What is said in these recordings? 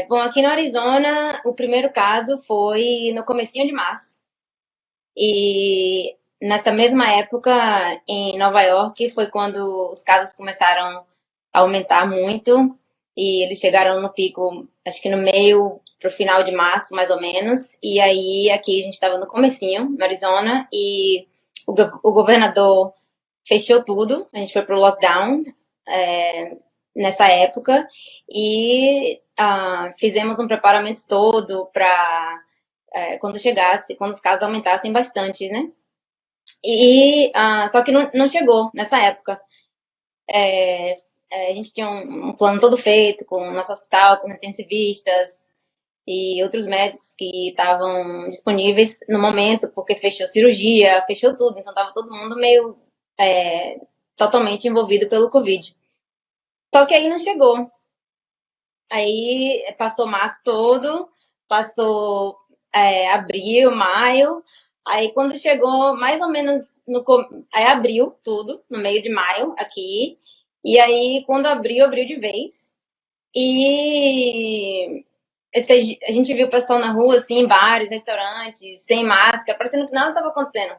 Bom, aqui no Arizona, o primeiro caso foi no comecinho de março. E nessa mesma época, em Nova York, foi quando os casos começaram a aumentar muito. E eles chegaram no pico, acho que no meio pro final de março, mais ou menos. E aí, aqui a gente estava no comecinho, no Arizona, e o governador fechou tudo. A gente foi pro lockdown, nessa época. E fizemos um preparamento todo para quando chegasse, quando os casos aumentassem bastante, né? Só que não chegou nessa época. A gente tinha um plano todo feito com o nosso hospital, com intensivistas e outros médicos que estavam disponíveis no momento, porque fechou cirurgia, fechou tudo, então estava todo mundo meio totalmente envolvido pelo Covid. Só que aí não chegou. Aí passou março todo, passou abril, maio. Aí quando chegou mais ou menos aí abriu tudo, no meio de maio, aqui. E aí quando abriu, abriu de vez. E a gente viu o pessoal na rua, assim, em bares, restaurantes, sem máscara, parecendo que nada estava acontecendo.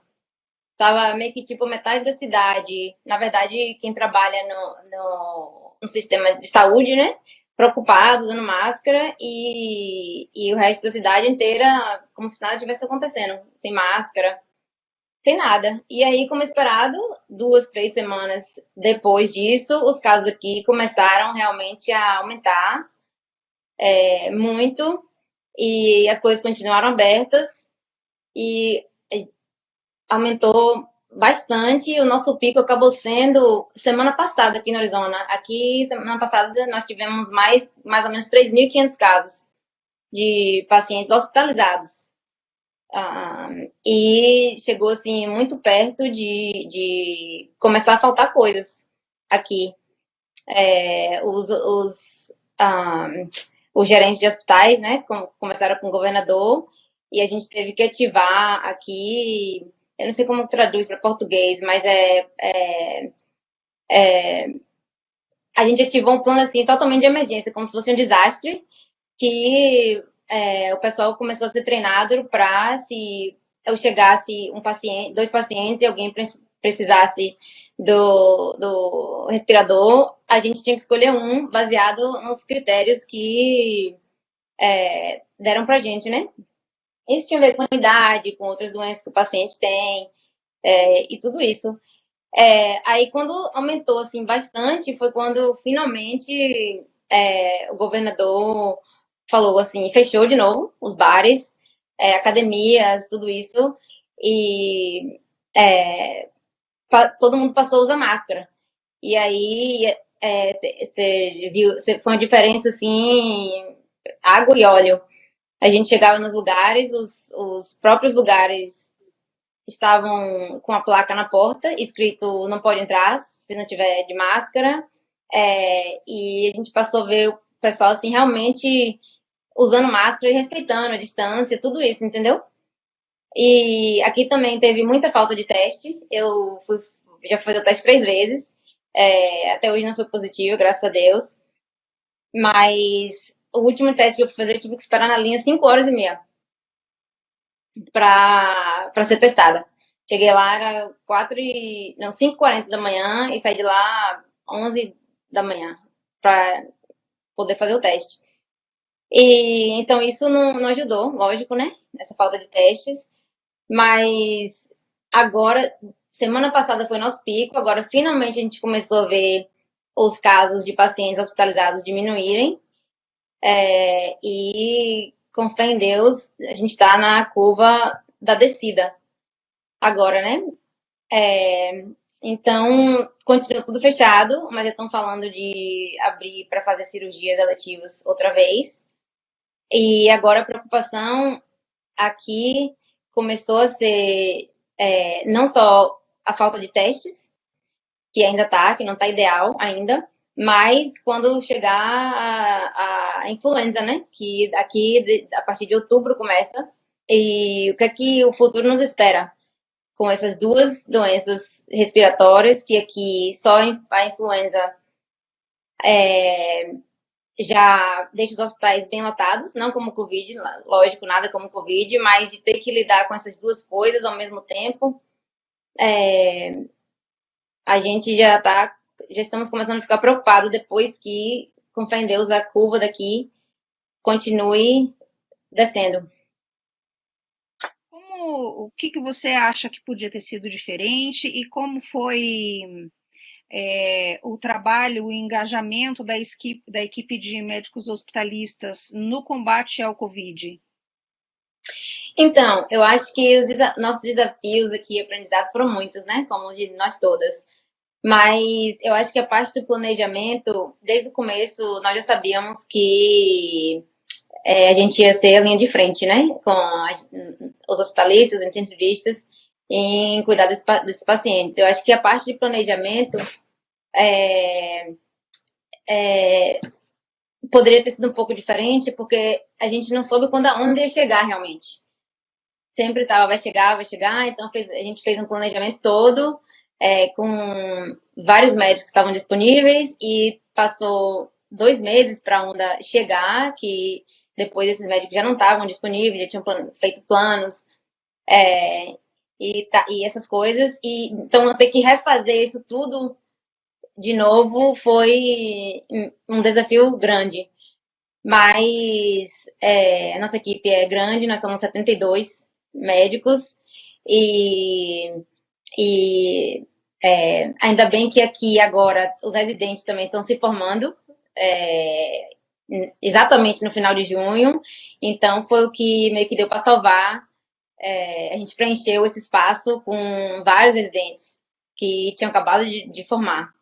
Tava meio que tipo metade da cidade. Na verdade, quem trabalha no sistema de saúde, né? Preocupado, usando máscara, e o resto da cidade inteira como se nada tivesse acontecendo. Sem máscara, sem nada. E aí, como esperado, 2, 3 semanas depois disso, os casos aqui começaram realmente a aumentar muito, e as coisas continuaram abertas, e aumentou bastante. O nosso pico acabou sendo semana passada aqui no Arizona. Aqui, semana passada, nós tivemos mais ou menos 3.500 casos de pacientes hospitalizados. E chegou, assim, muito perto de começar a faltar coisas aqui. É, os gerentes de hospitais, né, começaram com o governador, e a gente teve que ativar aqui, eu não sei como traduz para português, mas a gente ativou um plano assim totalmente de emergência, como se fosse um desastre, que o pessoal começou a ser treinado para, se eu chegasse um paciente, 2 pacientes, e alguém precisasse do respirador, a gente tinha que escolher um baseado nos critérios que deram pra gente, né? Isso tinha a ver com a idade, com outras doenças que o paciente tem, e tudo isso. Aí, quando aumentou assim bastante, foi quando finalmente o governador falou assim, fechou de novo os bares, academias, tudo isso, e todo mundo passou a usar máscara. E aí você viu, foi uma diferença assim, água e óleo. A gente chegava nos lugares, os próprios lugares estavam com a placa na porta, escrito não pode entrar se não tiver de máscara. E a gente passou a ver o pessoal assim realmente usando máscara e respeitando a distância, tudo isso, entendeu? E aqui também teve muita falta de teste. Já fiz o teste 3 vezes. Até hoje não foi positivo, graças a Deus. Mas o último teste que eu fui fazer, eu tive que esperar na linha 5 horas e meia para ser testada. Cheguei lá, era 5h40 da manhã, e saí de lá 11 da manhã para poder fazer o teste. E então isso não ajudou, lógico, né? Essa falta de testes. Mas agora, semana passada foi nosso pico, agora finalmente a gente começou a ver os casos de pacientes hospitalizados diminuírem. E com fé em Deus, a gente está na curva da descida agora, né? Então, continua tudo fechado, mas já estão falando de abrir para fazer cirurgias eletivas outra vez. E agora a preocupação aqui começou a ser não só a falta de testes, que ainda tá, que não tá ideal ainda, mas quando chegar a influenza, né? Que aqui, a partir de outubro, começa. E o que é que o futuro nos espera? Com essas duas doenças respiratórias, que aqui só a influenza já deixa os hospitais bem lotados, não como Covid, lógico, nada como Covid, mas de ter que lidar com essas duas coisas ao mesmo tempo, a gente já estamos começando a ficar preocupado depois que, com fé em Deus, a curva daqui continue descendo. O que que você acha que podia ter sido diferente e como foi o trabalho, o engajamento da equipe de médicos hospitalistas no combate ao Covid? Então, eu acho que nossos desafios aqui, aprendizados, foram muitos, né? Como de nós todas. Mas eu acho que a parte do planejamento, desde o começo, nós já sabíamos que a gente ia ser a linha de frente, né? Com os hospitalistas, os intensivistas, em cuidar desses pacientes. Eu acho que a parte de planejamento é, poderia ter sido um pouco diferente, porque a gente não soube quando a onda ia chegar realmente. Sempre estava, vai chegar, então a gente fez um planejamento todo, com vários médicos que estavam disponíveis, e passou 2 meses para a onda chegar, que depois esses médicos já não estavam disponíveis, já tinham feito planos, e essas coisas, e então ter que refazer isso tudo de novo foi um desafio grande. Mas a nossa equipe é grande, nós somos 72 médicos e, ainda bem que aqui agora os residentes também estão se formando, é, exatamente no final de junho, então foi o que meio que deu para salvar. A gente preencheu esse espaço com vários residentes que tinham acabado de formar.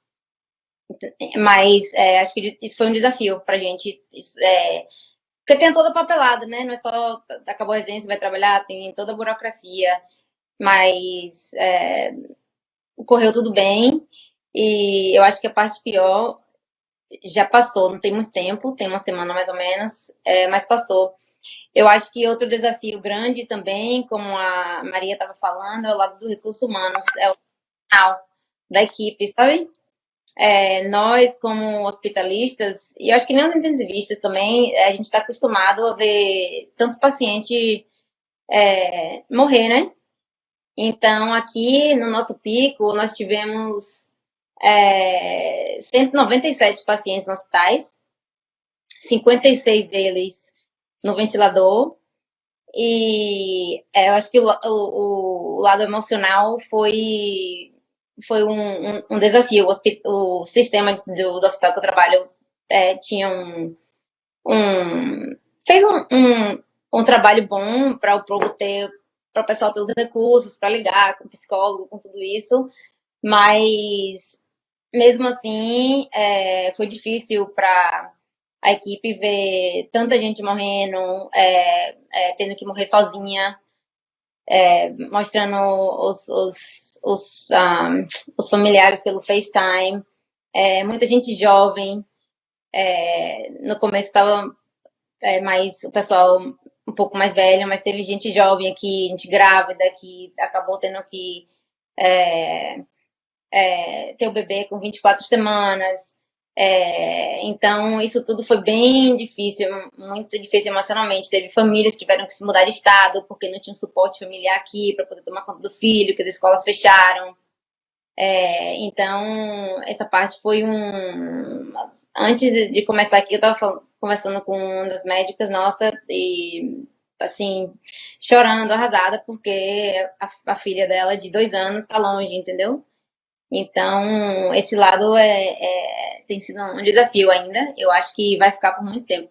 Mas acho que isso foi um desafio para a gente. Porque tem toda a papelada, né? Não é só acabou a residência, vai trabalhar, tem toda a burocracia. Mas correu tudo bem. E eu acho que a parte pior já passou, não tem muito tempo, tem uma semana mais ou menos, mas passou. Eu acho que outro desafio grande também, como a Maria estava falando, é o lado dos recursos humanos, é o final da equipe, sabe? Nós, como hospitalistas, e eu acho que nem os intensivistas também, a gente está acostumado a ver tanto paciente morrer, né? Então, aqui no nosso pico, nós tivemos 197 pacientes nos hospitais, 56 deles no ventilador, e eu acho que o lado emocional foi um desafio. O sistema do hospital que eu trabalho tinha fez um trabalho bom para o povo ter, para o pessoal ter os recursos para ligar com o psicólogo, com tudo isso, mas mesmo assim foi difícil para a equipe ver tanta gente morrendo, tendo que morrer sozinha, mostrando os familiares pelo FaceTime, muita gente jovem. No começo estava mais o pessoal um pouco mais velho, mas teve gente jovem aqui, gente grávida, que acabou tendo que ter o bebê com 24 semanas. Então, isso tudo foi bem difícil, muito difícil emocionalmente. Teve famílias que tiveram que se mudar de estado porque não tinha suporte familiar aqui para poder tomar conta do filho, que as escolas fecharam. Então, essa parte foi Antes de começar aqui, eu estava conversando com uma das médicas nossa e, assim, chorando, arrasada, porque a filha dela, de 2 anos, está longe, entendeu? Então, esse lado tem sido um desafio ainda. Eu acho que vai ficar por muito tempo.